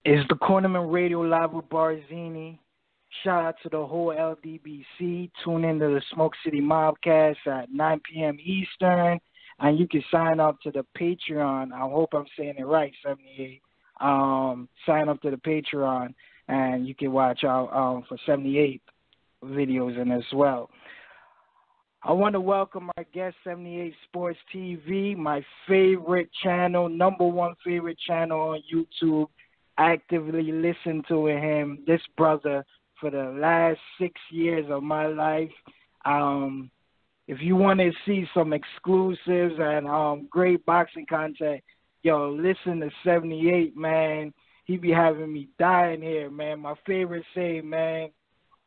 It's the Cornermen Radio Live with Barzini. Shout out to the whole LDBC. Tune into the Smoke City Mobcast at 9 p.m. Eastern. And you can sign up to the Patreon. I hope I'm saying it right, 78. Sign up to the Patreon, and you can watch out for 78 videos in as well. I want to welcome our guest, 78 Sports TV, my favorite channel, #1 favorite channel on YouTube. Actively listen to him, this brother, for the last 6 years of my life. If you want to see some exclusives and great boxing content, yo, listen to 78, man. He be having me dying here, man. My favorite saying, man,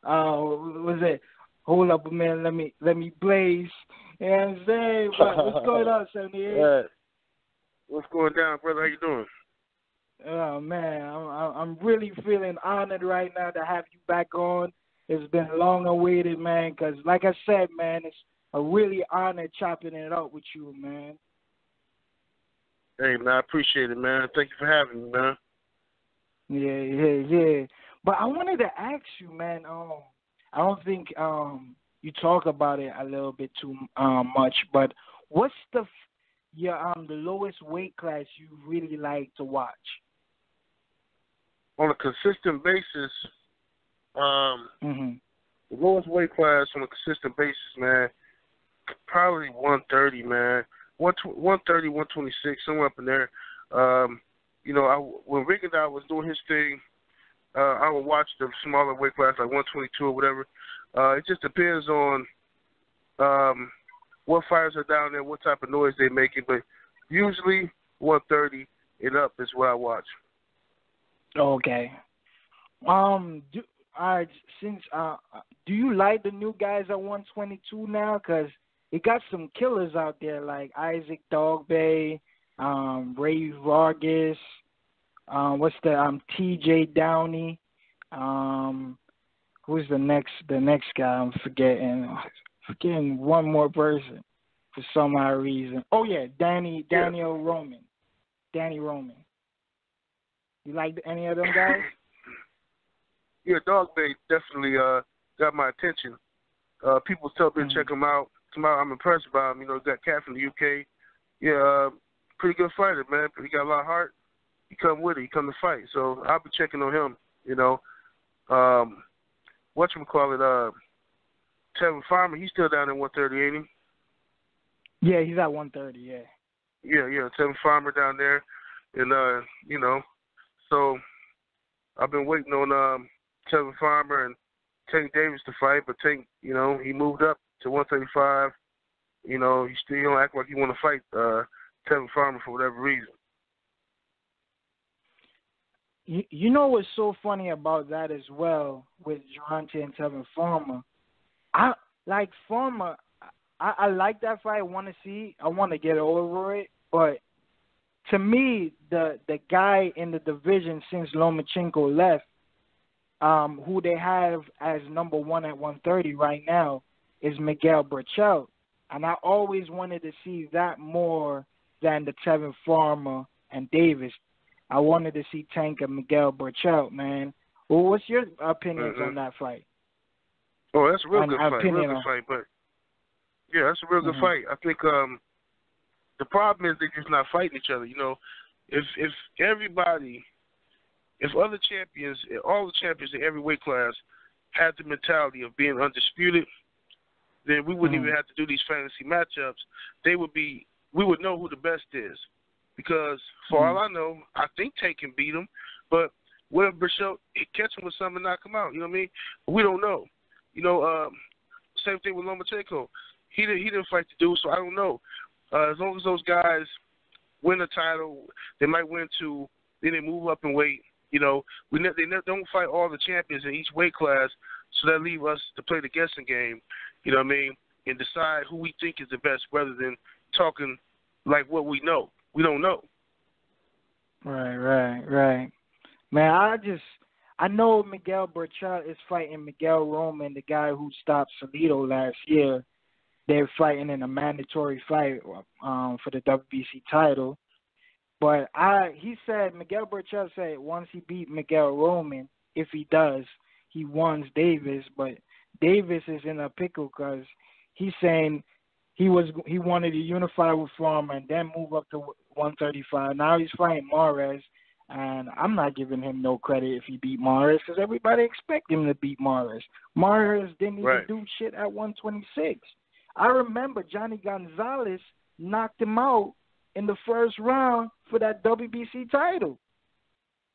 what was it? Hold up a minute, let me blaze. You know what I'm saying? But what's going on, 78? Yeah. What's going down, brother? How you doing? Oh, man, I'm really feeling honored right now to have you back on. It's been long awaited, man, because like I said, man, it's a really honor chopping it up with you, man. Hey, man, I appreciate it, man. Thank you for having me, man. Yeah. But I wanted to ask you, man, I don't think you talk about it a little bit too much, but what's the lowest weight class you really like to watch? On a consistent basis, mm-hmm. the lowest weight class on a consistent basis, man, probably 130, man. 130, 126, somewhere up in there. When Rick and I was doing his thing, I would watch the smaller weight class, like 122 or whatever. It just depends on what fighters are down there, what type of noise they're making. But usually 130 and up is what I watch. Okay. Do you like the new guys at 122 now? Because it got some killers out there like Isaac Dogbay, Ray Vargas, TJ Downey, who's the next guy? I'm forgetting one more person for some odd reason. Oh yeah, Danny Roman. You like any of them guys? Yeah, Dogbay definitely got my attention. People tell me to check him out. I'm impressed by him. You know, got cat from the UK. Yeah, pretty good fighter, man. He got a lot of heart. He come with it. He come to fight. So I'll be checking on him. You know, whatchamacallit, Tevin Farmer. He's still down at 130, ain't he? Yeah, he's at 130. Yeah. Yeah. Tevin Farmer down there, and so I've been waiting on Tevin Farmer and Tank Davis to fight, but Tank, he moved up to 135. He still don't act like he want to fight Tevin Farmer for whatever reason. You know what's so funny about that as well with Gervonta and Tevin Farmer? I like Farmer. I like that fight. I want to get over it, but to me, the guy in the division since Lomachenko left, who they have as #1 at 130 right now, is Miguel Berchelt. And I always wanted to see that more than the Tevin Farmer and Davis. I wanted to see Tank and Miguel Berchelt, man. Well, what's your opinions on that fight? Oh, that's a real good fight. But yeah, that's a real good fight. I think the problem is they're just not fighting each other. If other champions, all the champions in every weight class had the mentality of being undisputed, then we wouldn't even have to do these fantasy matchups. We would know who the best is. Because for all I know, I think Tank can beat him. But what if Berchelt catch him with something and knock him out? You know what I mean? We don't know. Same thing with Lomachenko. He didn't fight the dude, so I don't know. As long as those guys win a title, they might win two. Then they move up in weight. They don't fight all the champions in each weight class, so that leave us to play the guessing game. You know what I mean? And decide who we think is the best, rather than talking like what we know. We don't know. Right. Man, I know Miguel Berchelt is fighting Miguel Roman, the guy who stopped Salido last year. They're fighting in a mandatory fight for the WBC title. But he said, Miguel Burchell said once he beat Miguel Roman, if he does, he wants Davis. But Davis is in a pickle because he's saying he wanted to unify with Farmer and then move up to 135. Now he's fighting Mares, and I'm not giving him no credit if he beat Mares because everybody expect him to beat Mares. Mares didn't even do shit at 126. I remember Johnny Gonzalez knocked him out in the first round for that WBC title.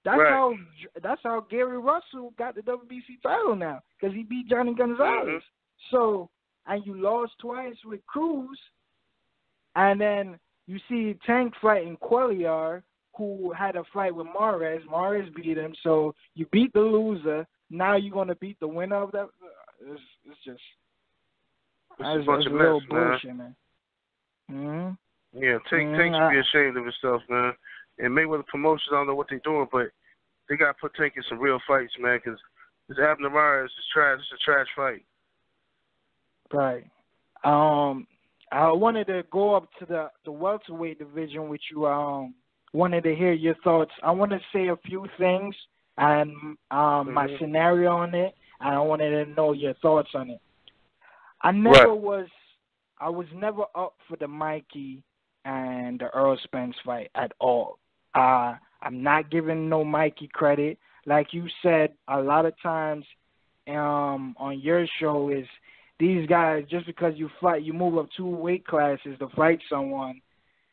That's how Gary Russell got the WBC title now, because he beat Johnny Gonzalez. So, and you lost twice with Cruz, and then you see Tank fighting Cuellar, who had a fight with Mares. Mares beat him, so you beat the loser. Now you're going to beat the winner of that? It's just a bunch of mess, bullshit, man. Yeah, Tank should be ashamed of himself, man. And Mayweather Promotions, I don't know what they're doing, but they got to put Tank in some real fights, man, because this Abner Mares is trash. It's a trash fight. Right. I wanted to go up to the welterweight division with you. Wanted to hear your thoughts. I want to say a few things and my scenario on it, and I wanted to know your thoughts on it. I was never up for the Mikey and the Earl Spence fight at all. I'm not giving no Mikey credit. Like you said, a lot of times on your show is these guys, just because you move up 2 weight classes to fight someone,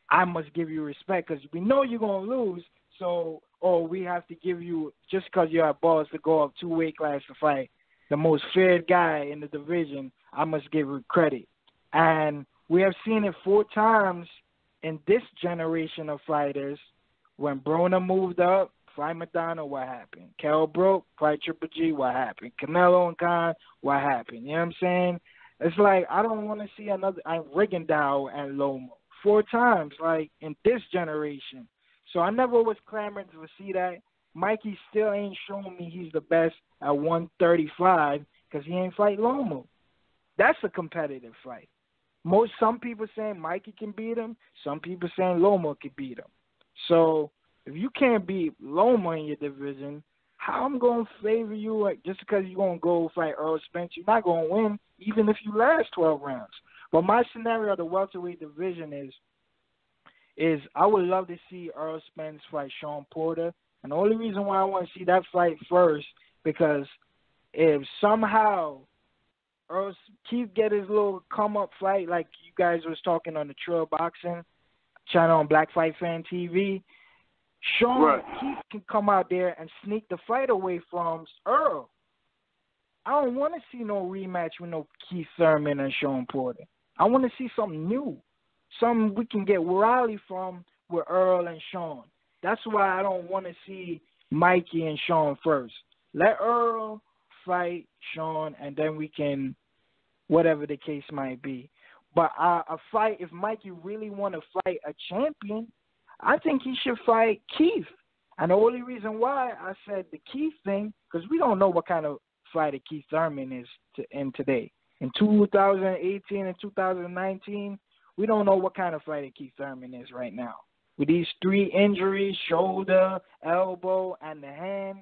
I must give you respect because we know you're going to lose. So, we have to give you, just because you're a boss, to go up 2 weight classes to fight the most feared guy in the division, I must give you credit. And we have seen it 4 times in this generation of fighters. When Broner moved up, fight Madonna, what happened? Kell broke, fight Triple G, what happened? Canelo and Khan, what happened? You know what I'm saying? It's like, I don't want to see another Rigondeaux and Lomo 4 times, like, in this generation. So I never was clamoring to see that. Mikey still ain't showing me he's the best at 135 because he ain't fight Lomo. That's a competitive fight. Some people saying Mikey can beat him. Some people saying Lomo can beat him. So if you can't beat Lomo in your division, how I'm going to favor you just because you're going to go fight Earl Spence? You're not going to win even if you last 12 rounds. But my scenario of the welterweight division is I would love to see Earl Spence fight Shawn Porter. And the only reason why I want to see that fight first, because if somehow Keith get his little come-up fight like you guys was talking on the Trill Boxing channel on Black Fight Fan TV, Keith can come out there and sneak the fight away from Earl. I don't want to see no rematch with no Keith Thurman and Shawn Porter. I want to see something new, something we can get rally from with Earl and Shawn. That's why I don't want to see Mikey and Shawn first. Let Earl fight Shawn, and then we can, whatever the case might be. But a fight, if Mikey really want to fight a champion, I think he should fight Keith. And the only reason why I said the Keith thing, because we don't know what kind of fighter Keith Thurman is in today. In 2018 and 2019, we don't know what kind of fighter Keith Thurman is right now. With these 3 injuries, shoulder, elbow, and the hand,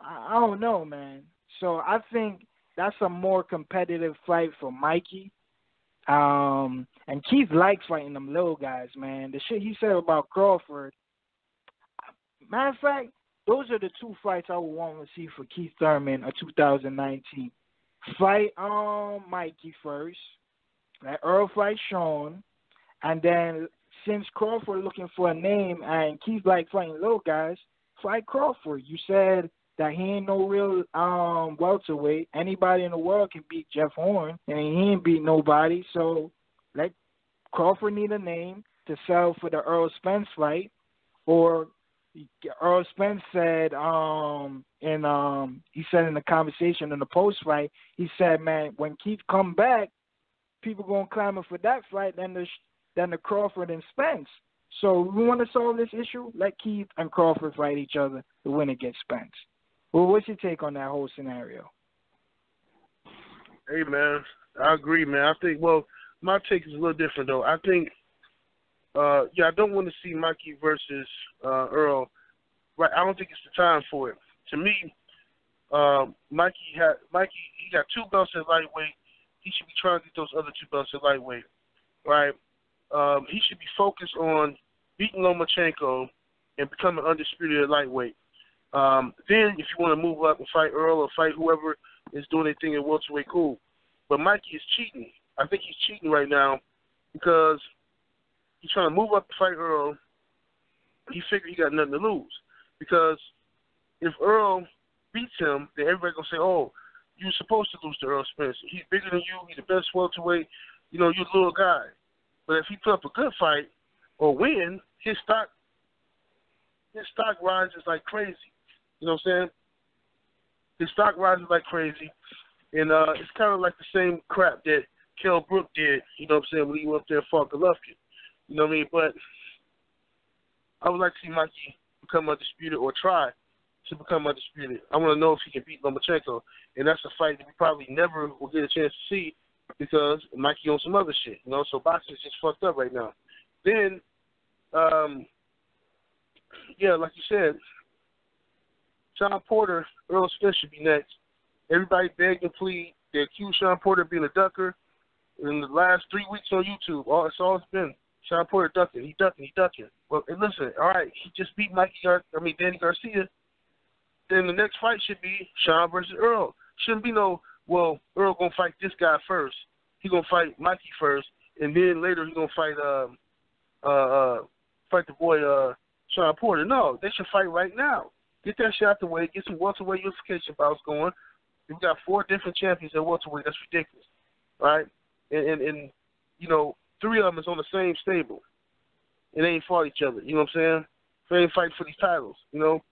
I don't know, man. So I think that's a more competitive fight for Mikey. And Keith likes fighting them little guys, man. The shit he said about Crawford. Matter of fact, those are the 2 fights I would want to see for Keith Thurman of 2019. Fight Mikey first. Let Earl fight Shawn. And then since Crawford looking for a name and Keith like fighting little guys, fight Crawford. You said that he ain't no real welterweight. Anybody in the world can beat Jeff Horn, and he ain't beat nobody. So let Crawford need a name to sell for the Earl Spence fight. Or Earl Spence said he said in the conversation in the post fight, he said, man, when Keith come back, people gonna clamor for that fight than the Crawford and Spence. So we want to solve this issue. Let Keith and Crawford fight each other. The winner gets Spence. Well, what's your take on that whole scenario? Hey, man, I agree, man. I think, my take is a little different, though. I think I don't want to see Mikey versus Earl. Right, I don't think it's the time for it. To me, Mikey, he got 2 belts at lightweight. He should be trying to get those other 2 belts at lightweight, right? He should be focused on beating Lomachenko and becoming undisputed at lightweight. Then, if you want to move up and fight Earl or fight whoever is doing their thing at welterweight, cool. But Mikey is cheating. I think he's cheating right now because he's trying to move up to fight Earl. He figured he got nothing to lose. Because if Earl beats him, then everybody's going to say, oh, you're supposed to lose to Earl Spence. He's bigger than you. He's the best welterweight. You know, you're a little guy. But if he put up a good fight or win, his stock rises like crazy. You know what I'm saying? His stock rises like crazy. And it's kind of like the same crap that Kell Brook did, you know what I'm saying, when he went up there and fought Golovkin. You know what I mean? But I would like to see Mikey become undisputed or try to become undisputed. I want to know if he can beat Lomachenko. And that's a fight that we probably never will get a chance to see because Mikey owns some other shit, you know? So boxing is just fucked up right now. Then, like you said, Shawn Porter, Earl Spence should be next. Everybody begged and plead. They accused Shawn Porter of being a ducker in the last 3 weeks on YouTube. That's all it's been. Shawn Porter ducking. He ducking. Well, and listen, all right, he just beat Danny Garcia. Then the next fight should be Shawn versus Earl. Shouldn't be no, well, Earl going to fight this guy first. He going to fight Mikey first, and then later he going to fight the boy Shawn Porter. No, they should fight right now. Get that shit out the way. Get some welterweight unification bouts going. We've got 4 different champions at welterweight. That's ridiculous, right? And you know, 3 of them is on the same stable, and they ain't fought each other. You know what I'm saying? They ain't fighting for these titles, you know.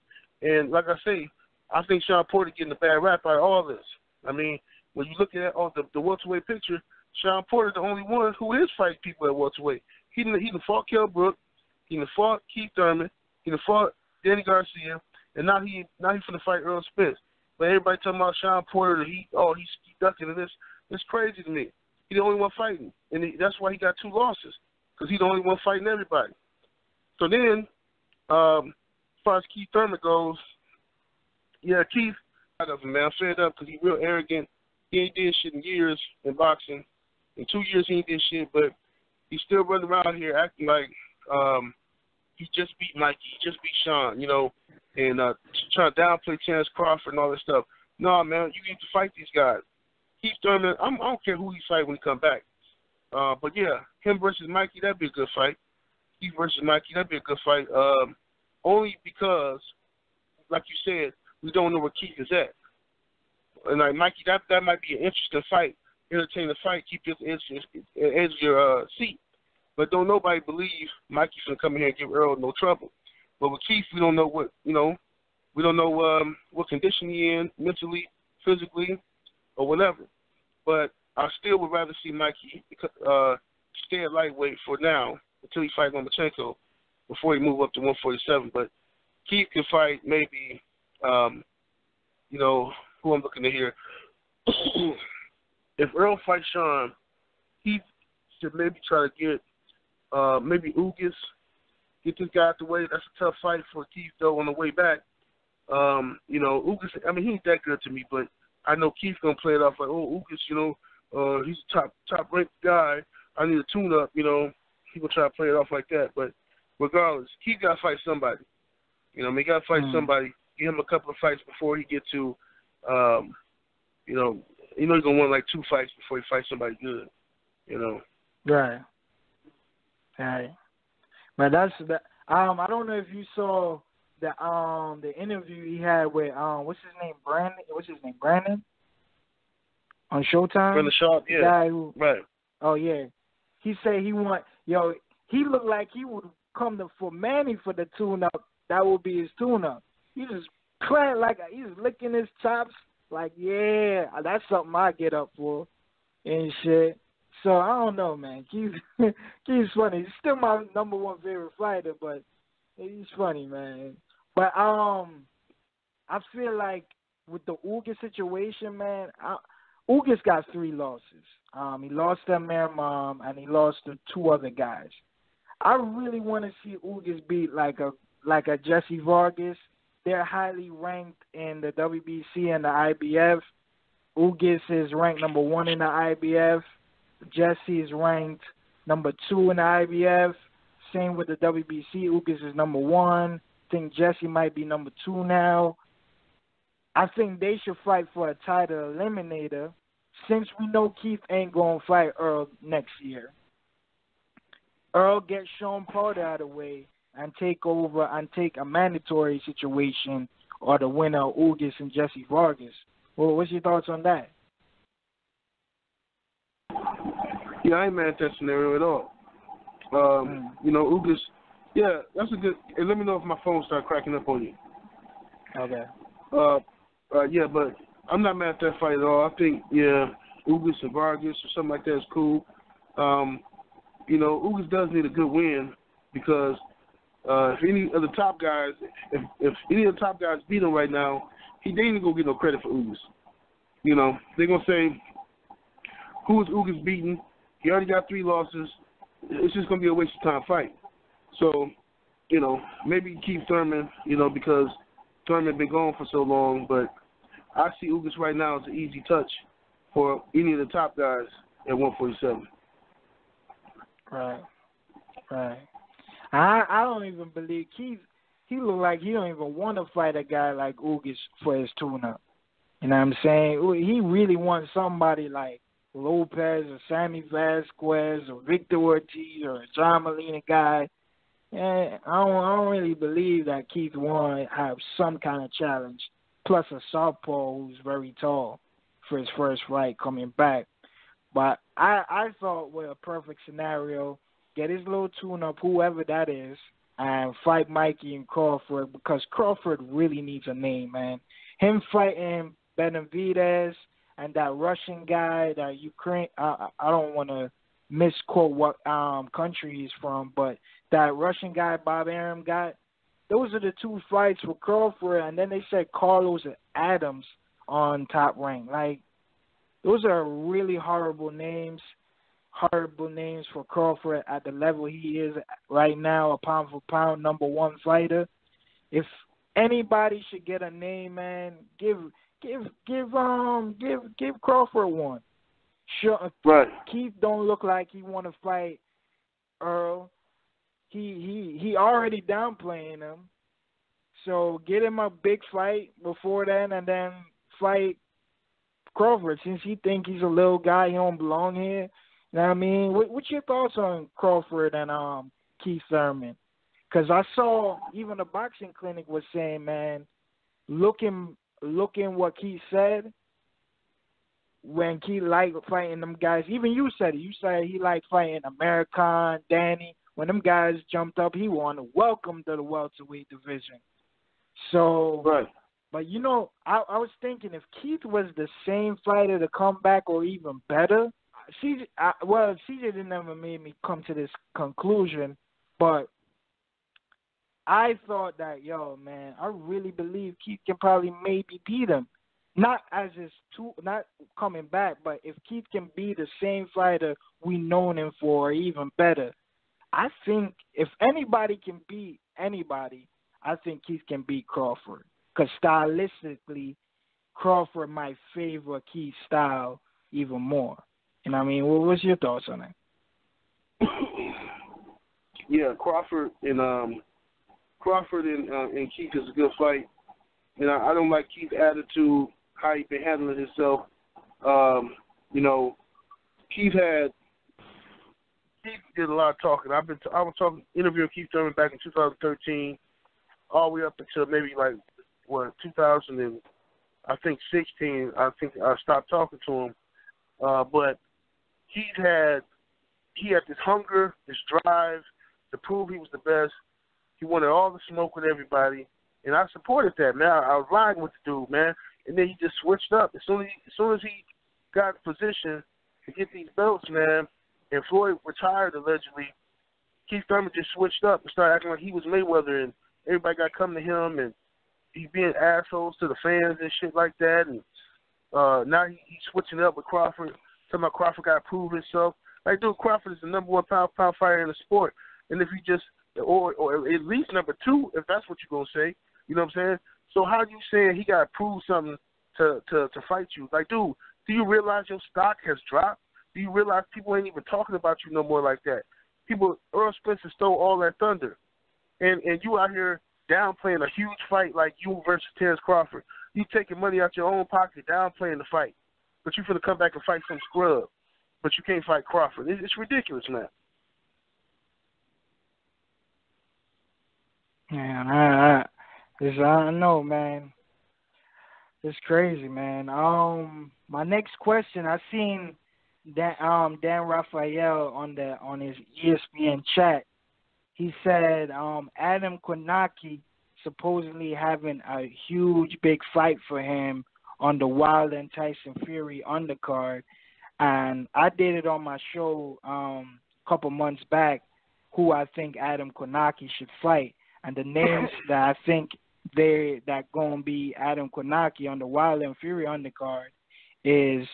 And like I say, I think Shawn Porter getting a bad rap out of all this. I mean, when you look at the welterweight picture, Shawn Porter the only one who is fighting people at welterweight. He done fought Kell Brook, he done fought Keith Thurman, he done fought Danny Garcia, and now he finna fight Earl Spence. But everybody talking about Shawn Porter, he's ducking and this. It's crazy to me. He's the only one fighting, and that's why he got 2 losses, because he's the only one fighting everybody. So then, as far as Keith Thurman goes, yeah, Keith, out of him, man. I'm fed up because he's real arrogant. He ain't did shit in years in boxing. In 2 years, he ain't did shit, but he's still running around here acting like he just beat Mikey, he just beat Shawn, you know, and trying to downplay Spence-Crawford and all this stuff. No, man, you need to fight these guys. Keith Thurman, I don't care who he fight when he come back. But, yeah, him versus Mikey, that'd be a good fight. Keith versus Mikey, that'd be a good fight. Only because, like you said, we don't know where Keith is at. And, like, Mikey, that might be an interesting fight, entertaining fight, keep your edge of your seat. But don't nobody believe Mikey's going to come in here and give Earl no trouble. But with Keith, we don't know what, you know, we don't know what condition he in, mentally, physically, or whatever. But I still would rather see Mikey stay at lightweight for now until he fights Lomachenko before he move up to 147. But Keith can fight maybe, you know, who I'm looking at here. If Earl fights Shawn, he should maybe try to get maybe Ugas, get this guy out the way. That's a tough fight for Keith, though, on the way back. You know, Ugas, I mean, he ain't that good to me, but I know Keith's going to play it off like, oh, Ugas, you know, he's a top-ranked guy. I need a tune-up, you know. He's going to try to play it off like that. But regardless, Keith got to fight somebody. You know, he got to fight somebody. Give him a couple of fights before he get to, you know he's going to win like 2 fights before he fights somebody good, you know. Right. Right. But that's that. I don't know if you saw the interview he had with what's his name, Brandon on Showtime. Brandon Sharp, yeah. The guy who, right. Oh yeah. He said he looked like he would come for Manny for the tune-up. That would be his tune-up. He just clad like he's licking his chops. Like, yeah, that's something I get up for and shit. So I don't know, man. Keith's funny. He's still my number 1 favorite fighter, but he's funny, man. But I feel like with the Ugas situation, man, Ugas got 3 losses. He lost to Mermam and he lost to 2 other guys. I really want to see Ugas beat like a Jesse Vargas. They're highly ranked in the WBC and the IBF. Ugas is ranked number 1 in the IBF. Jesse is ranked number 2 in the IBF. Same with the WBC. Ugas is number 1. I think Jesse might be number 2 now. I think they should fight for a title eliminator since we know Keith ain't going to fight Earl next year. Earl gets Spence-Porter out of the way and take over and take a mandatory situation or the winner of Ugas and Jesse Vargas. Well, what's your thoughts on that? Yeah, I ain't mad at that scenario at all. You know, Ugas, yeah, that's a good. And let me know if my phone starts cracking up on you. Okay. Yeah, but I'm not mad at that fight at all. I think, yeah, Ugas and Vargas or something like that is cool. You know, Ugas does need a good win because if any of the top guys, if any of the top guys beat him right now, they ain't gonna get no credit for Ugas. You know, they're gonna say, who is Ugas beating? He already got 3 losses. It's just gonna be a waste of time fight. So, you know, maybe keep Thurman, you know, because Thurman been gone for so long, but I see Ugas right now as an easy touch for any of the top guys at 147. Right. I don't even believe Keith. He look like he don't even want to fight a guy like Ugas for his tune-up. You know what I'm saying? He really wants somebody like Lopez or Sammy Vasquez or Victor Ortiz or a John Molina guy. And I don't really believe that Keith want to have some kind of challenge, plus a southpaw who's very tall for his first fight coming back. But I thought with a perfect scenario, get his little tune-up, whoever that is, and fight Mikey and Crawford because Crawford really needs a name, man. Him fighting Benavidez and that Russian guy, that Ukraine, I don't want to misquote what country he's from, but that Russian guy Bob Arum got, those are the 2 fights for Crawford, and then they said Carlos and Adams on Top Rank. Like, those are really horrible names for Crawford at the level he is right now, a pound for pound #1 fighter. If anybody should get a name, man, give Crawford one. Sure, right. Keith don't look like he want to fight Earl. He already downplaying him. So get him a big fight before then, and then fight Crawford since he think he's a little guy. He don't belong here. You know what I mean? What's your thoughts on Crawford and Keith Thurman? Because I saw even the boxing clinic was saying, man, looking what Keith said when Keith liked fighting them guys. Even you said it. You said he liked fighting American, Danny. When them guys jumped up, he wanted to welcome to the welterweight division. So, right. But, you know, I was thinking if Keith was the same fighter to come back or even better, CJ didn't ever made me come to this conclusion, but I thought that, yo, man, I really believe Keith can probably maybe beat him. Not coming back, but if Keith can be the same fighter we known him for or even better, I think if anybody can beat anybody, I think Keith can beat Crawford. Because stylistically, Crawford might favor Keith's style even more. You know what I mean? What's your thoughts on that? Yeah, Crawford and Keith is a good fight. And I don't like Keith's attitude, how he been handling himself. You know, Keith did a lot of talking. I was interviewing Keith Thurman back in 2013, all the way up until maybe 2016. I think I stopped talking to him. But he had this hunger, this drive to prove he was the best. He wanted all the smoke with everybody, and I supported that, man. I was riding with the dude, man. And then he just switched up. As soon as he got in position to get these belts, man, and Floyd retired allegedly, Keith Thurman just switched up and started acting like he was Mayweather, and everybody got coming to him, and he being assholes to the fans and shit like that. And now he's switching up with Crawford, talking about Crawford got to prove himself. Like, dude, Crawford is the #1 pound fighter in the sport. and if you just or at least number 2, if that's what you're gonna say. You know what I'm saying? So how you saying he gotta prove something to fight you? Like, dude, do you realize your stock has dropped? Do you realize people ain't even talking about you no more like that? People, Earl Spencer stole all that thunder, and you out here downplaying a huge fight like you versus Terrence Crawford. You taking money out your own pocket, downplaying the fight, but you finna come back and fight some scrub, but you can't fight Crawford. It's ridiculous, man. Man, I don't know, man. It's crazy, man. My next question, I seen that Dan Raphael on his ESPN chat. He said Adam Kownacki supposedly having a huge big fight for him on the Wilder and Tyson Fury undercard, and I did it on my show a couple months back. Who I think Adam Kownacki should fight. And the names that I think that gonna be Adam Kownacki on the Wilder and Fury undercard is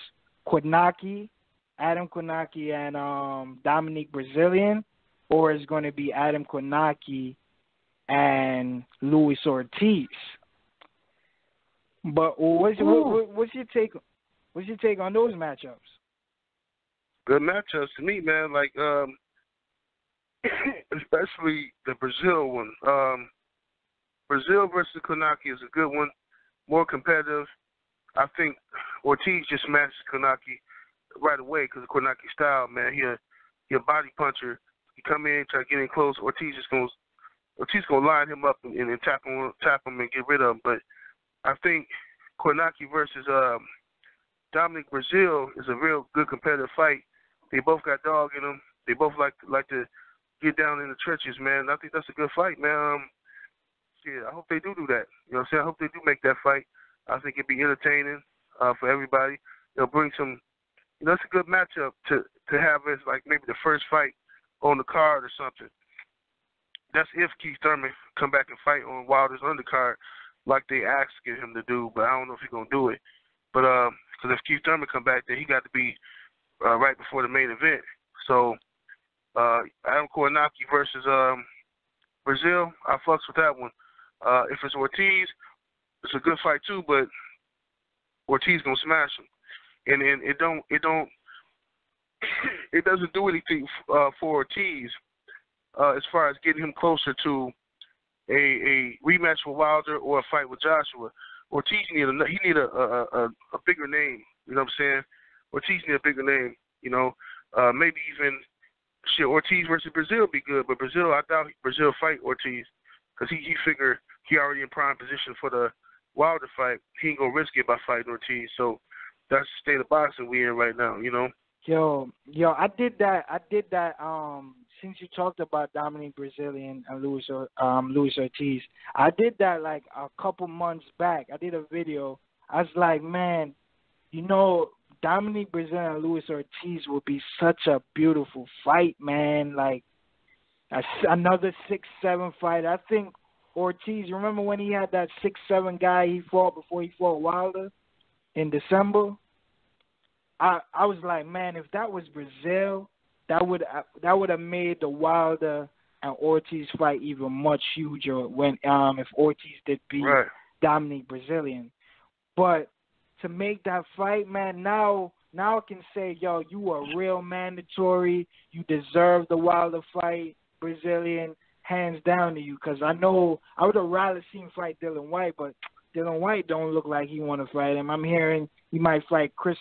Adam Kownacki and Dominic Breazeale, or it's gonna be Adam Kownacki and Luis Ortiz. But what's your take? What's your take on those matchups? Good matchups to me, man. Like especially the Brazil one. Brazil versus Kownacki is a good one, more competitive. I think Ortiz just smashed Kownacki right away because of Kownacki style, man. He a body puncher. He come in, try to get in close. Ortiz gonna line him up and tap him and get rid of him. But I think Kownacki versus Dominic Breazeale is a real good competitive fight. They both got dog in them. They both like to get down in the trenches, man. I think that's a good fight, man. I hope they do that. You know what I'm saying? I hope they do make that fight. I think it'd be entertaining for everybody. It'll bring some, it's a good matchup to have as like maybe the first fight on the card or something. That's if Keith Thurman come back and fight on Wilder's undercard like they asking him to do, but I don't know if he's going to do it. But because if Keith Thurman come back, then he got to be right before the main event. So Adam Kownacki versus Breazeale, I fucks with that one. If it's Ortiz, it's a good fight too, but Ortiz gonna smash him, and it doesn't do anything for Ortiz as far as getting him closer to a rematch with Wilder or a fight with Joshua. Ortiz need a bigger name. You know what I'm saying? Ortiz need a bigger name. Maybe even Ortiz versus Breazeale be good, but Breazeale, I doubt Breazeale fight Ortiz because he figure he already in prime position for the Wilder fight. He ain't gonna risk it by fighting Ortiz. So that's the state of boxing we in right now. Yo, I did that. Since you talked about Dominic Breazeale and Luis Ortiz, I did that like a couple months back. I did a video. I was like, man, Dominic Breazeale and Luis Ortiz would be such a beautiful fight, man. Like another 6-7 fight. I think Ortiz, remember when he had that 6'7" guy he fought before he fought Wilder in December? I was like, man, if that was Breazeale, that would have made the Wilder and Ortiz fight even much huger when if Ortiz did beat Dominic Breazeale. But to make that fight, man, now I can say, yo, you are real mandatory. You deserve the Wilder fight, Brazilian, hands down to you. Because I know I would have rather seen fight Dylan White, but Dylan White don't look like he want to fight him. I'm hearing he might fight Chris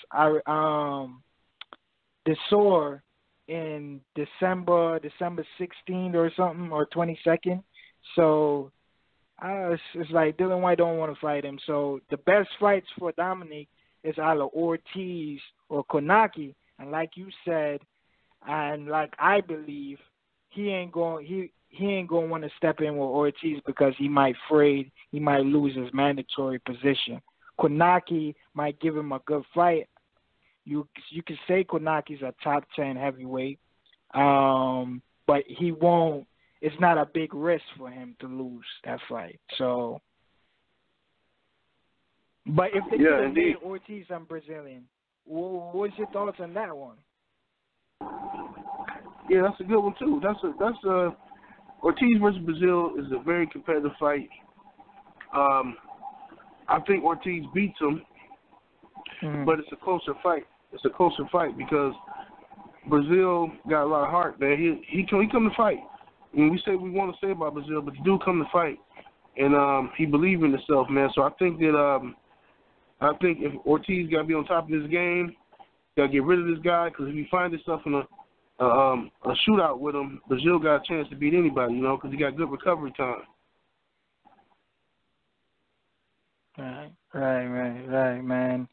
Desor in December 16th or something, or 22nd. So it's like Dylan White don't want to fight him. So the best fights for Dominic is either Ortiz or Kownacki. And like you said, and like I believe, he ain't going to want to step in with Ortiz because he might lose his mandatory position. Kownacki might give him a good fight. You could say Kownacki's a top 10 heavyweight, but he won't. It's not a big risk for him to lose that fight. So, but if they made Ortiz and Brazilian, what's your thoughts on that one? Yeah, that's a good one too. That's Ortiz versus Breazeale is a very competitive fight. I think Ortiz beats him, but it's a closer fight. It's a closer fight because Breazeale got a lot of heart, man. He come to fight. I mean, we say we want to say about Breazeale, but he do come to fight, and he believes in himself, man. So I think that if Ortiz got to be on top of his game, got to get rid of this guy, because if he finds himself in a shootout with him, Breazeale got a chance to beat anybody, you know, because he got good recovery time. Right, man.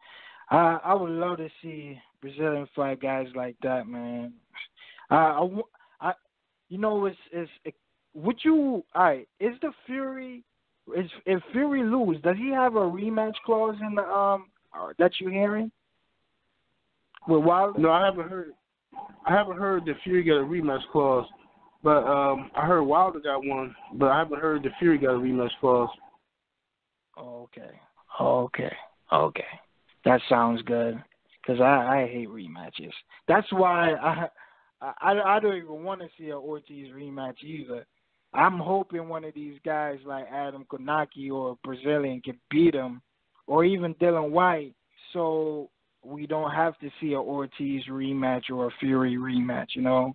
I would love to see Brazilian fight guys like that, man. Is the Fury, if Fury lose, does he have a rematch clause in the that you're hearing with Wilder? No, I haven't heard that Fury got a rematch clause, but I heard Wilder got one, but I haven't heard that Fury got a rematch clause. Okay. That sounds good, because I hate rematches. That's why I don't even want to see an Ortiz rematch either. I'm hoping one of these guys like Adam KOWNACKI or Brazilian can beat him, or even Dylan White, so we don't have to see an Ortiz rematch or a Fury rematch, you know.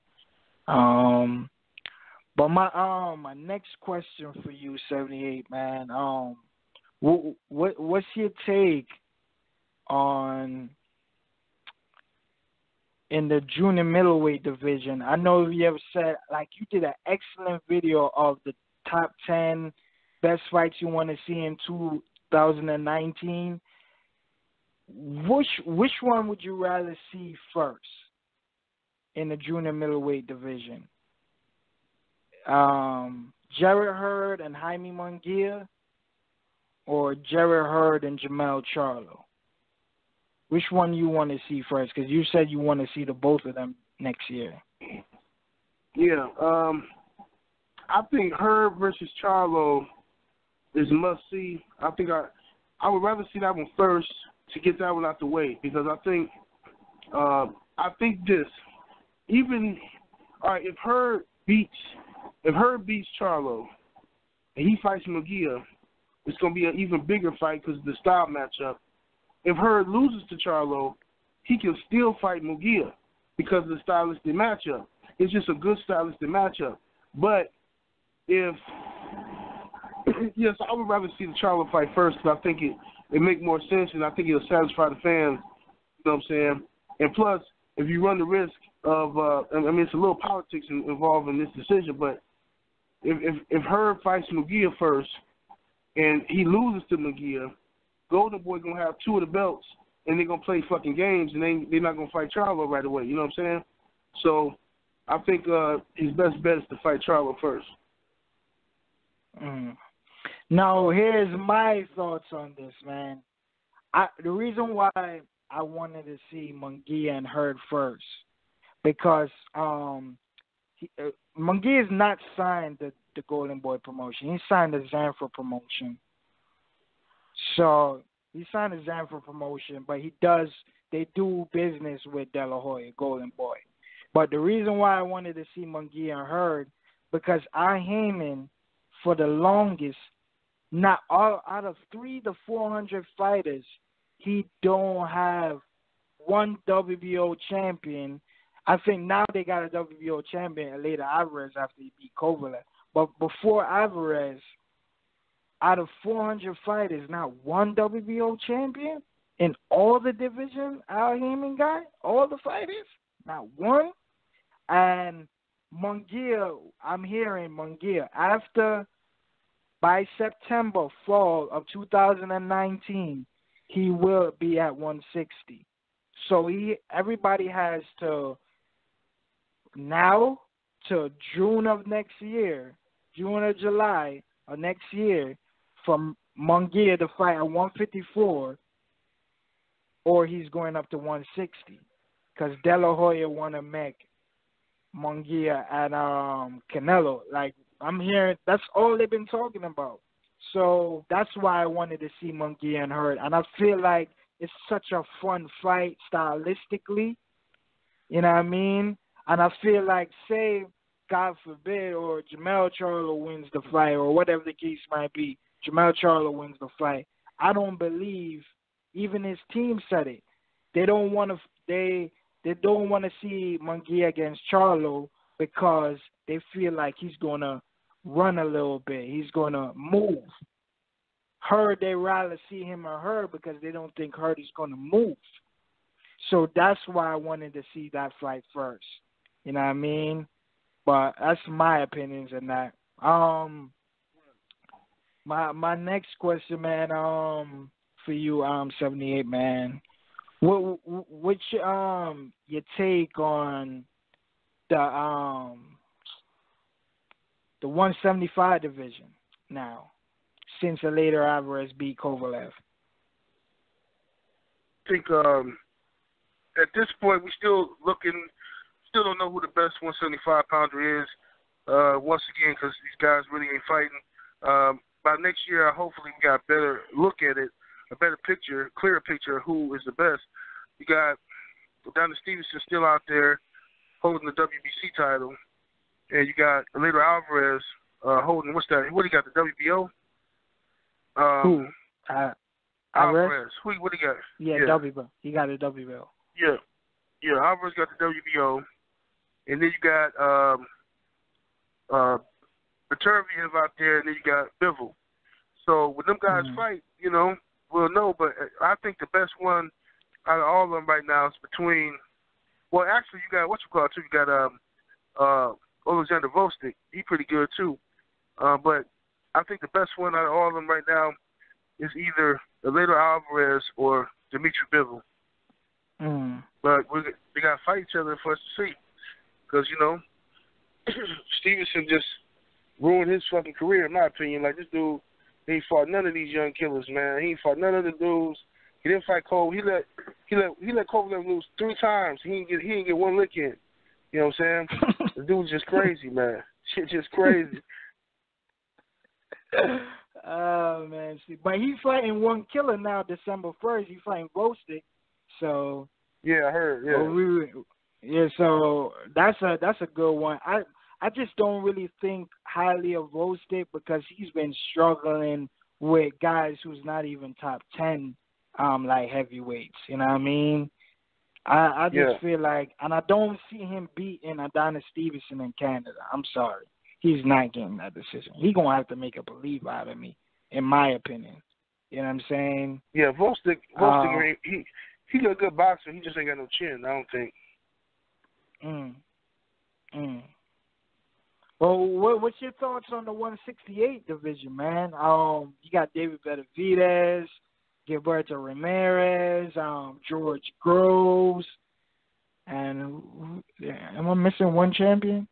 But my next question for you, 78, man. What's your take on in the junior middleweight division? I know you ever said, like, you did an excellent video of the top 10 best fights you want to see in 2019. Which one would you rather see first in the junior middleweight division? Jarrett Hurd and Jaime Munguia, or Jarrett Hurd and JERMELL CHARLO? Which one you want to see first? Because you said you want to see the both of them next year. Yeah, I think Hurd versus Charlo is must see. I think I would rather see that one first to get that one out the way, because I think this, even all right, if Hurd beats Charlo and he fights Munguia, it's going to be an even bigger fight because of the style matchup. If Hurd loses to Charlo, he can still fight Munguia because of the stylistic matchup. It's just a good stylistic matchup. But yes, I would rather see the Charlo fight first, because I think it make more sense, and I think it'll satisfy the fans. You know what I'm saying? And plus, if you run the risk of, it's a little politics involved in this decision, but if Hurd fights Munguia first and he loses to Munguia, Golden Boy gonna have two of the belts, and they're gonna play fucking games, and they're not gonna fight Charlo right away. You know what I'm saying? So I think his best bet is to fight Charlo first. Now, here's my thoughts on this, man. The reason why I wanted to see Munguia and Hurd first, because Munguia is not signed the Golden Boy promotion. He signed the Zanfer promotion. So he signed the Zanfer promotion, but they do business with De La Hoya, Golden Boy. But the reason why I wanted to see Munguia and Hurd, because Heyman, for the longest, not all out of 300 to 400 fighters, he don't have one WBO champion. I think now they got a WBO champion, later Alvarez, after he beat Kovalev. But before Alvarez, out of 400 fighters, not one WBO champion in all the division Al Heyman got, all the fighters, not one. And Munguia, I'm hearing Munguia, by September, fall of 2019, he will be at 160. So everybody has to now to June of next year, June or July of next year, for Munguia to fight at 154, or he's going up to 160, because De La Hoya want to make Munguia and Canelo. Like, I'm hearing, that's all they've been talking about. So that's why I wanted to see Munguia and Hurd. And I feel like it's such a fun fight stylistically. You know what I mean? And I feel like, say, God forbid, or JERMELL CHARLO wins the fight, or whatever the case might be, JERMELL CHARLO wins the fight. I don't believe, even his team said it, they don't want to see MUNGUIA against CHARLO because they feel like he's gonna run a little bit, he's gonna move. HURD, they rather see him or HURD because they don't think HURD is gonna move. So that's why I wanted to see that fight first. You know what I mean? But that's my opinions on that. My next question, man, for you, 78, man. What's your take on the 175 division now, since later Alvarez beat Kovalev? I think at this point we still don't know who the best 175-pounder is. Once again, because these guys really ain't fighting. By next year, hopefully we got a better look at it, a better picture, clearer picture of who is the best. You got Adonis Stevenson still out there holding the WBC title, and you got later Alvarez holding, what's that? What do you got, the WBO? Who? Alvarez. What do you got? Yeah, WBO. He got a WBO. Yeah, Alvarez got the WBO. And then you got Beterbiev out there, and then you got Bivol. So when them guys fight, we'll know. But I think the best one out of all of them right now is between. Well, actually, you got too. You got Alexander Vostik. He's pretty good too. But I think the best one out of all of them right now is either Eleider Alvarez or Dimitri Bivol. But they got to fight each other for us to see. Because, Stevenson just ruined his fucking career, in my opinion. Like, this dude, he ain't fought none of these young killers, man. He ain't fought none of the dudes. He didn't fight Cole. He let Kovalev lose 3 times. He didn't get one lick in. You know what I'm saying? The dude's just crazy, man. Shit just crazy. Oh, man. See, but he's fighting one killer now, December 1st. He's fighting Vostik. So. Yeah, I heard, yeah. So that's a good one. I just don't really think highly of Vostik because he's been struggling with guys who's not even top 10, like heavyweights. You know what I mean? I just feel like, and I don't see him beating Adonis Stevenson in Canada. I'm sorry. He's not getting that decision. He's going to have to make a believe out of me, in my opinion. You know what I'm saying? Yeah, Vostik, he's a good boxer. He just ain't got no chin, I don't think. Well, what's your thoughts on the 168 division, man? You got David Benavidez, Gilberto Ramirez, George Groves, and am I missing one champion?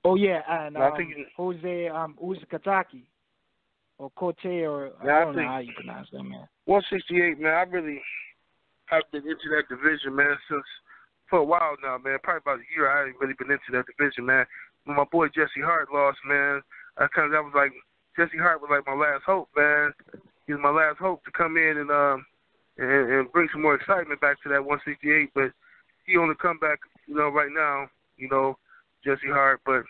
Oh yeah, and Jose Uzcategui or Cote, or I don't know how you pronounce that, man. 168, man. I really have been into that division, man, for a while now, man. Probably about a year. I ain't really been into that division, man. When my boy Jesse Hart lost, man, Jesse Hart was like my last hope, man. He was my last hope to come in and bring some more excitement back to that 168. But he on the comeback, right now, Jesse Hart. But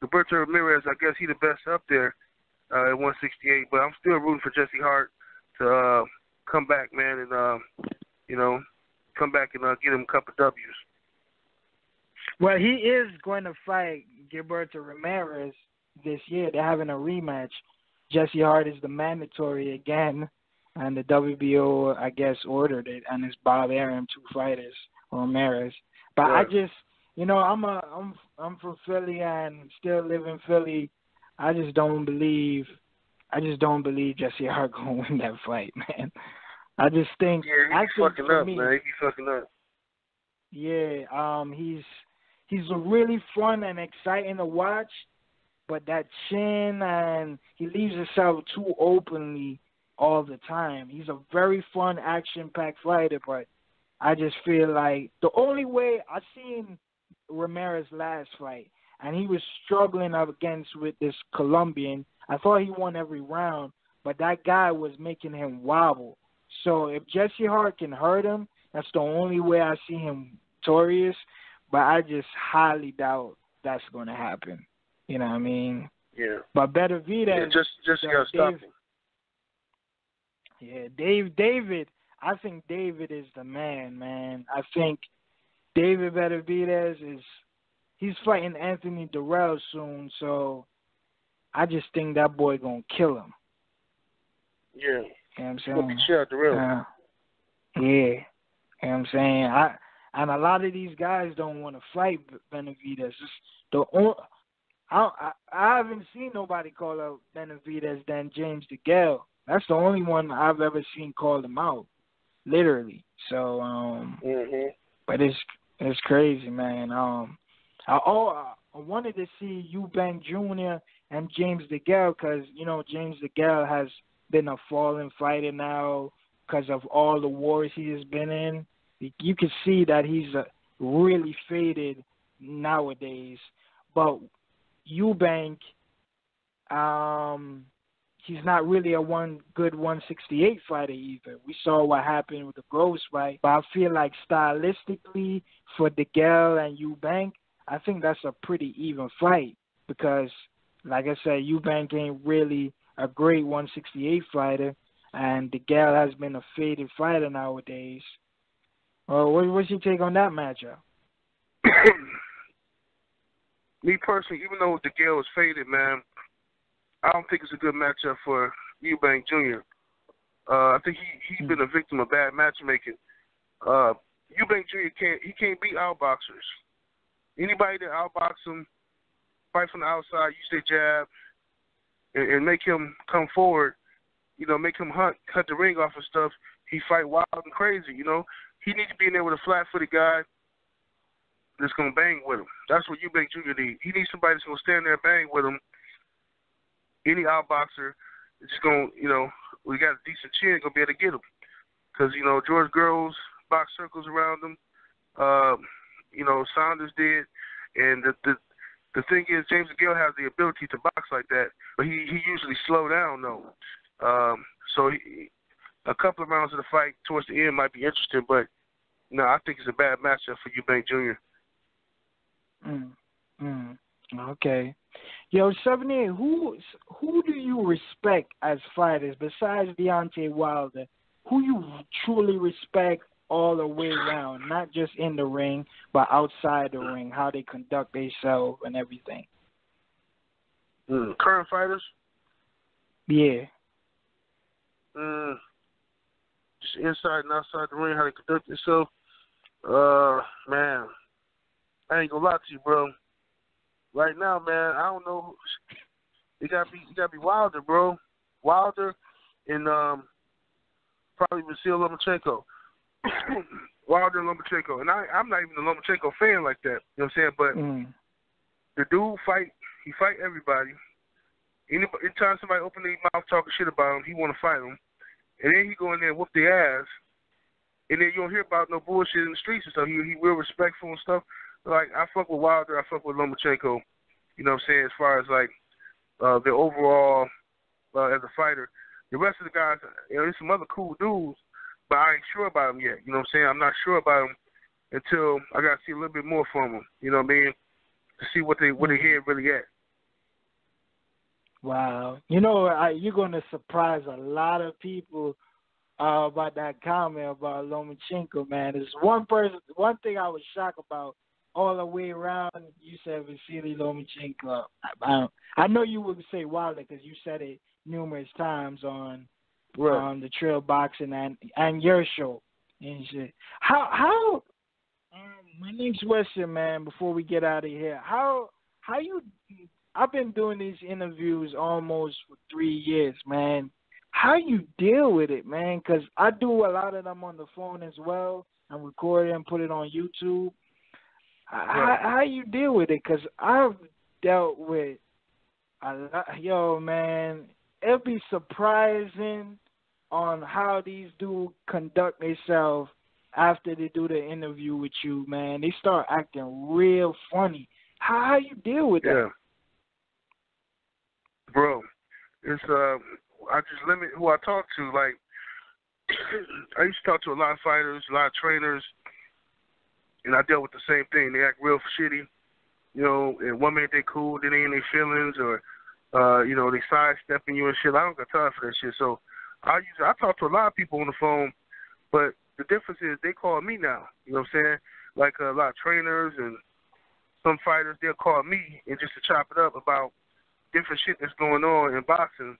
Gilberto Ramirez, I guess he the best up there at 168. But I'm still rooting for Jesse Hart to come back, man, and come back and get him a couple W's. Well, he is going to fight Gilberto Ramirez this year. They're having a rematch. Jesse Hart is the mandatory again, and the WBO, I guess, ordered it, and it's Bob Arum, 2 fighters, Ramirez. But I just, I'm from Philly and still live in Philly. I just don't believe Jesse Hart gonna win that fight, man. I just think he's fucking up, man. He's fucking up. Yeah, he's really fun and exciting to watch, but that chin, and he leaves himself too openly all the time. He's a very fun, action-packed fighter, but I just feel like the only way I seen Ramirez last fight, and he was struggling up against with this Colombian. I thought he won every round, but that guy was making him wobble. So if Jesse Hart can hurt him, that's the only way I see him victorious. but I just highly doubt that's going to happen. You know what I mean? Yeah. But Benavidez, just gotta stop him. Yeah, David. I think David is the man. I think David Benavidez he's fighting Anthony DIRRELL soon, so I just think that boy gonna kill him. Yeah. You know what I'm saying? Gonna be Chad DIRRELL. Yeah. You know what I'm saying? And a lot of these guys don't want to fight Benavidez. I haven't seen nobody call out Benavidez than James DeGale. That's the only one I've ever seen call him out, literally. So, but it's crazy, man. I wanted to see EUBANK Jr. and James DeGale because, you know, James DeGale has been a fallen fighter now because of all the wars he has been in. You can see that he's really faded nowadays. But EUBANK, he's not really a good 168 fighter either. We saw what happened with the Gross fight. But I feel like stylistically for DeGale and EUBANK, I think that's a pretty even fight because, like I said, EUBANK ain't really a great 168 fighter, and DeGale has been a faded fighter nowadays. What's your take on that matchup? Me personally, even though DeGale is faded, man, I don't think it's a good matchup for EUBANK Jr. I think he's been a victim of bad matchmaking. EUBANK Jr. can't beat outboxers. Anybody that outbox him, fight from the outside, use their jab, and make him come forward, you know, make him cut the ring off and stuff, he fight wild and crazy, you know. He needs to be in there with a flat-footed guy that's going to bang with him. That's what EUBANK Jr. needs. He needs somebody that's going to stand there and bang with him. Any outboxer is just going to, you know, we got a decent chin, going to be able to get him. Because, you know, George Girls box circles around him. You know, Saunders did. And the thing is, James DeGale has the ability to box like that, but he usually slow down, though. So a couple of rounds of the fight towards the end might be interesting, but no, I think it's a bad matchup for EUBANK Jr. Okay. Yo, 78, who do you respect as fighters besides Deontay Wilder? Who you truly respect all the way around, not just in the ring, but outside the ring, how they conduct themselves and everything? Current fighters? Yeah. Just inside and outside the ring, how they conduct themselves. Man, I ain't gonna lie to you, bro. Right now, man, I don't know. You gotta be Wilder, bro. Wilder and probably VASYL Lomachenko. Wilder and Lomachenko. And I'm not even a Lomachenko fan like that. You know what I'm saying? But the dude he fight everybody. Anytime somebody open their mouth talking shit about him, he want to fight them. And then he go in there and whoop their ass. And then you don't hear about no bullshit in the streets and stuff. He real respectful and stuff. Like, I fuck with Wilder, I fuck with Lomachenko. You know what I'm saying? As far as, like, their overall as a fighter. The rest of the guys, you know, there's some other cool dudes, but I ain't sure about them yet. You know what I'm saying? I'm not sure about them until I got to see a little bit more from them. You know what I mean? To see what they head really at. Wow. You know, you're going to surprise a lot of people about that comment about Lomachenko, man. There's one thing I was shocked about all the way around. You said Vasily Lomachenko. I know you would say Wilder because you said it numerous times on the Trail Boxing and your show and shit. How my next question, man, before we get out of here, how you? I've been doing these interviews almost for 3 years, man. How you deal with it, man? Because I do a lot of them on the phone as well and record it and put it on YouTube. How you deal with it? Because I've dealt with a lot. Yo, man, it'll be surprising on how these dudes conduct themselves after they do the interview with you, man. They start acting real funny. How you deal with that? Bro, it's I just limit who I talk to. Like, I used to talk to a lot of fighters, a lot of trainers, and I dealt with the same thing. They act real shitty, you know, and 1 minute they cool, then they in their feelings, or, you know, they sidestepping you and shit. I don't got time for that shit. So I talk to a lot of people on the phone, but the difference is they call me now. You know what I'm saying? Like a lot of trainers and some fighters, they'll call me and just to chop it up about different shit that's going on in boxing.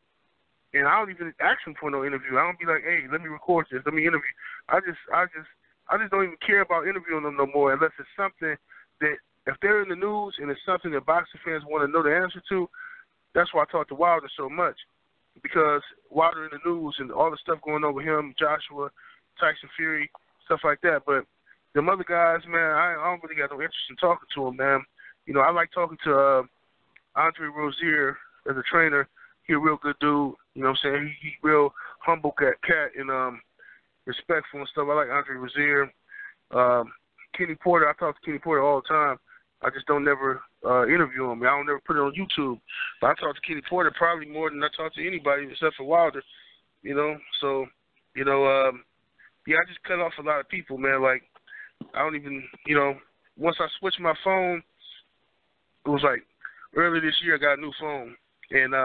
And I don't even ask them for no interview. I don't be like, hey, let me record this, let me interview. I just don't even care about interviewing them no more unless it's something that, if they're in the news and it's something that boxing fans want to know the answer to. That's why I talk to Wilder so much, because Wilder in the news and all the stuff going on with him, Joshua, Tyson Fury, stuff like that. But them other guys, man, I don't really got no interest in talking to them, man. You know, I like talking to Andre Rozier as a trainer. He a real good dude. You know what I'm saying? He real humble cat and respectful and stuff. I like Andre Rozier. Kenny Porter, I talk to Kenny Porter all the time. I just don't never interview him. I don't never put it on YouTube. But I talk to Kenny Porter probably more than I talk to anybody except for Wilder. You know, so, you know, yeah, I just cut off a lot of people, man. Like, I don't even, you know, once I switched my phone, it was like earlier this year I got a new phone. And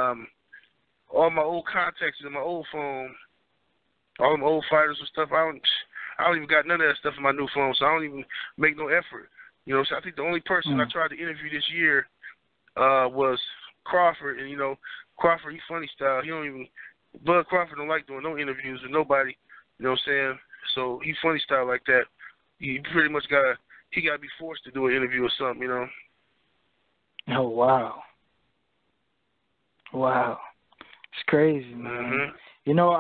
all my old contacts in my old phone, all them old fighters and stuff, I don't even got none of that stuff in my new phone, so I don't even make no effort. You know, so I think the only person I tried to interview this year was Crawford. And, you know, Crawford, he funny style. He don't even, Bud Crawford don't like doing no interviews with nobody. You know what I'm saying? So he funny style like that. He pretty much got to be forced to do an interview or something, you know. Oh, wow. Wow. It's crazy, man. Mm-hmm. You know,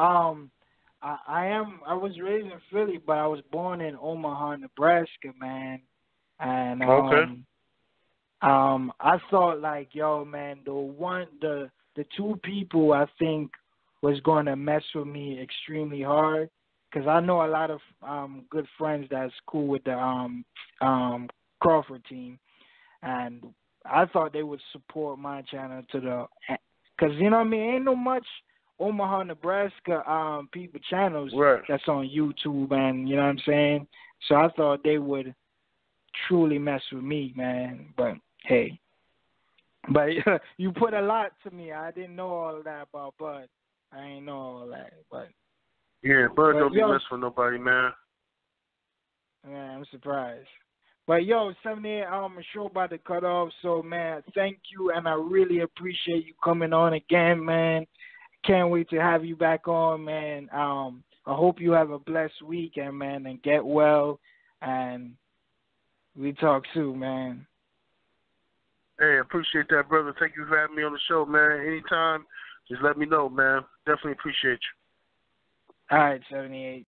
I was raised in Philly, but I was born in Omaha, Nebraska, man. And I thought like, yo, man, the two people I think was going to mess with me extremely hard, because I know a lot of good friends that's cool with the Crawford team, and I thought they would support my channel because, you know what I mean, ain't no much Omaha, Nebraska people channels that's on YouTube, and you know what I'm saying? So I thought they would truly mess with me, man. But hey, but you put a lot to me. I didn't know all that about Bud. I ain't know all that, but yeah, Bud don't be messing with nobody, man. Man, I'm surprised. But yo, 78, show about to cut off. So man, thank you, and I really appreciate you coming on again, man. Can't wait to have you back on, man. I hope you have a blessed weekend, man, and get well. And we talk soon, man. Hey, appreciate that, brother. Thank you for having me on the show, man. Anytime, just let me know, man. Definitely appreciate you. All right, 78.